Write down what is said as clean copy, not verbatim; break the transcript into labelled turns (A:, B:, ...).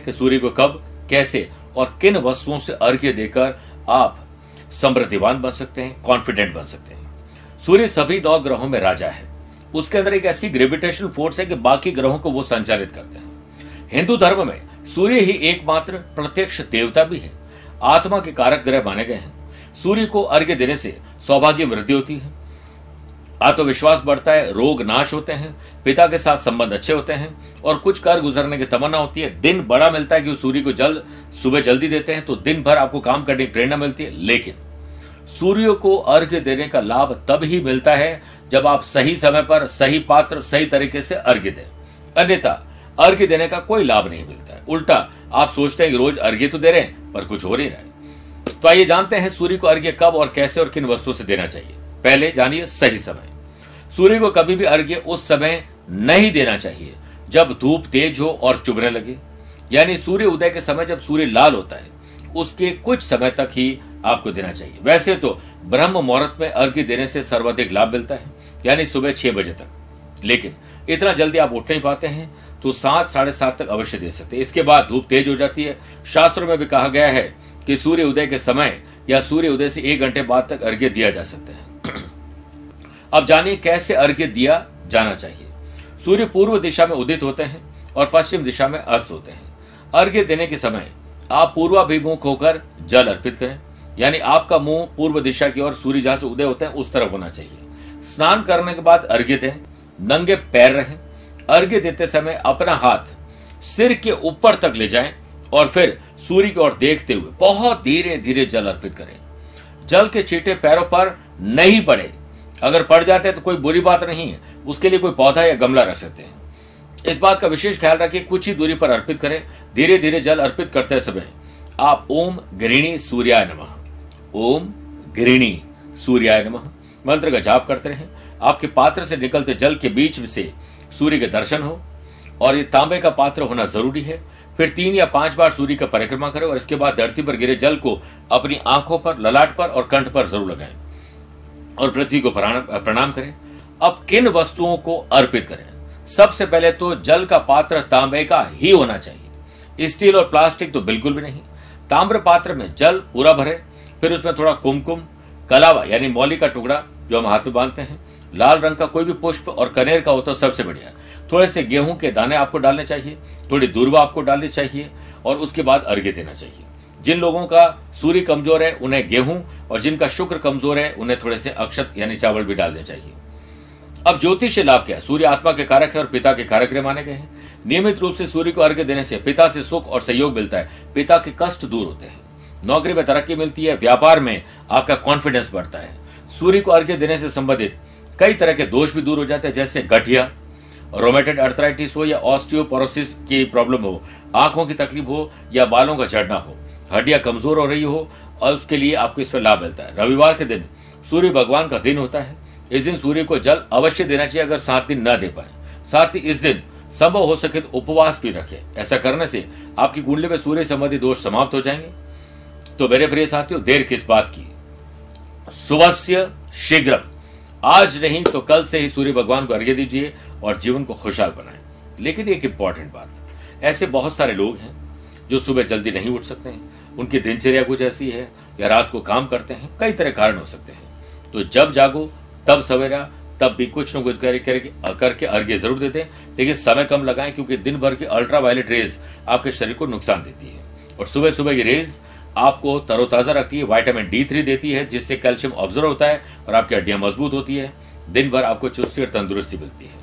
A: कि सूर्य को कब, कैसे और किन वस्तुओं से अर्घ्य देकर आप समृद्धिवान बन सकते हैं, कॉन्फिडेंट बन सकते हैं। सूर्य सभी 9 ग्रहों में राजा है। उसके अंदर एक ऐसी ग्रेविटेशनल फोर्स है कि बाकी ग्रहों को वो संचालित करते हैं। हिंदू धर्म में सूर्य ही एकमात्र प्रत्यक्ष देवता भी है, आत्मा के कारक ग्रह माने गए हैं। सूर्य को अर्घ्य देने से सौभाग्य वृद्धि होती है, आत्मविश्वास बढ़ता है, रोग नाश होते हैं, पिता के साथ संबंध अच्छे होते हैं और कुछ कर गुजरने की तमन्ना होती है। दिन बड़ा मिलता है कि सूर्य को सुबह जल्दी देते हैं तो दिन भर आपको काम करने की प्रेरणा मिलती है। लेकिन सूर्य को अर्घ्य देने का लाभ तब ही मिलता है जब आप सही समय पर, सही पात्र, सही तरीके से अर्घ्य दें। अन्यथा अर्घ्य देने का कोई लाभ नहीं मिलता है। उल्टा आप सोचते हैं कि रोज अर्घ्य तो दे रहे हैं पर कुछ हो नहीं रहा है। तो आइए जानते हैं सूर्य को अर्घ्य कब और कैसे और किन वस्तुओं से देना चाहिए। पहले जानिए सही समय। सूर्य को कभी भी अर्घ्य उस समय नहीं देना चाहिए जब धूप तेज हो और चुभने लगे, यानी सूर्य उदय के समय जब सूर्य लाल होता है उसके कुछ समय तक ही आपको देना चाहिए। वैसे तो ब्रह्म मुहूर्त में अर्घ्य देने से सर्वाधिक लाभ मिलता है, यानी सुबह 6 बजे तक। लेकिन इतना जल्दी आप उठ नहीं पाते हैं तो 7, साढ़े 7 तक अवश्य दे सकते हैं। इसके बाद धूप तेज हो जाती है। शास्त्रों में भी कहा गया है कि सूर्य उदय के समय या सूर्य उदय से 1 घंटे बाद तक अर्घ्य दिया जा सकता है। अब जानिए कैसे अर्घ्य दिया जाना चाहिए। सूर्य पूर्व दिशा में उदित होते हैं और पश्चिम दिशा में अस्त होते हैं। अर्घ्य देने के समय आप पूर्वाभिमुख होकर जल अर्पित करें, यानी आपका मुंह पूर्व दिशा की ओर, सूर्य जहां से उदय होते हैं उस तरफ होना चाहिए। स्नान करने के बाद अर्घ्य दें, नंगे पैर रहें। अर्घ्य देते समय अपना हाथ सिर के ऊपर तक ले जाएं और फिर सूर्य की ओर देखते हुए बहुत धीरे धीरे जल अर्पित करें। जल के छींटे पैरों पर नहीं पड़े, अगर पड़ जाते हैं तो कोई बुरी बात नहीं है, उसके लिए कोई पौधा या गमला रख सकते हैं। इस बात का विशेष ख्याल रखिए, कुछ ही दूरी पर अर्पित करें। धीरे धीरे जल अर्पित करते समय आप ओम गृहिणी सूर्याय नमः, ओम गृहिणी सूर्याय नमः मंत्र का जाप करते रहें। आपके पात्र से निकलते जल के बीच से सूर्य के दर्शन हो और ये तांबे का पात्र होना जरूरी है। फिर 3 या 5 बार सूर्य का परिक्रमा करें और इसके बाद धरती पर गिरे जल को अपनी आंखों पर, ललाट पर और कंठ पर जरूर लगाएं और पृथ्वी को प्रणाम करें। अब किन वस्तुओं को अर्पित करें? सबसे पहले तो जल का पात्र तांबे का ही होना चाहिए, स्टील और प्लास्टिक तो बिल्कुल भी नहीं। ताम्र पात्र में जल पूरा भरे, फिर उसमें थोड़ा कुमकुम, कलावा यानी मौली का टुकड़ा जो हम हाथ में बांधते हैं, लाल रंग का कोई भी पुष्प और कनेर का हो तो सबसे बढ़िया। थोड़े से गेहूं के दाने आपको डालने चाहिए, थोड़ी दूर्वा आपको डालनी चाहिए और उसके बाद अर्घ्य देना चाहिए। जिन लोगों का सूर्य कमजोर है उन्हें गेहूं और जिनका शुक्र कमजोर है उन्हें थोड़े से अक्षत यानी चावल भी डालने चाहिए। अब ज्योतिष लाभ क्या है? सूर्य आत्मा के कारक है और पिता के कारक ग्रह माने गए हैं। नियमित रूप से सूर्य को अर्घ्य देने से पिता से सुख और सहयोग मिलता है, पिता के कष्ट दूर होते हैं, नौकरी में तरक्की मिलती है, व्यापार में आपका कॉन्फिडेंस बढ़ता है। सूर्य को अर्घ्य देने से संबंधित कई तरह के दोष भी दूर हो जाते हैं, जैसे गठिया, रोमेटेड अर्थराइटिस हो या ऑस्टियोपोरोसिस की प्रॉब्लम हो, आंखों की तकलीफ हो या बालों का झड़ना हो, हड्डियां कमजोर हो रही हो और उसके लिए आपको इसमें लाभ मिलता है। रविवार के दिन सूर्य भगवान का दिन होता है। इस दिन सूर्य को जल अवश्य देना चाहिए अगर 7 दिन न दे पाए। साथ ही इस दिन संभव हो सके तो उपवास भी रखें। ऐसा करने से आपकी कुंडली में सूर्य संबंधी दोष समाप्त हो जाएंगे। तो मेरे प्रिय साथियों, देर किस बात की, सुवस्य शीघ्रम, आज नहीं तो कल से ही सूर्य भगवान को अर्घ्य दीजिए और जीवन को खुशहाल बनाएं। लेकिन एक इंपॉर्टेंट बात, ऐसे बहुत सारे लोग हैं जो सुबह जल्दी नहीं उठ सकते हैं, उनकी दिनचर्या कुछ ऐसी है या रात को काम करते हैं, कई तरह कारण हो सकते हैं। तो जब जागो तब सवेरा, तब भी कुछ न कुछ करके अर्घ्य जरूर देते हैं, लेकिन समय कम लगाएं क्योंकि दिन भर की अल्ट्रावायलेट रेज आपके शरीर को नुकसान देती है और सुबह सुबह की रेज आपको तरोताजा रखती है, विटामिन D3 देती है जिससे कैल्शियम ऑब्जर्व होता है और आपकी हड्डियां मजबूत होती है। दिन भर आपको चुस्ती और तंदुरुस्ती मिलती है।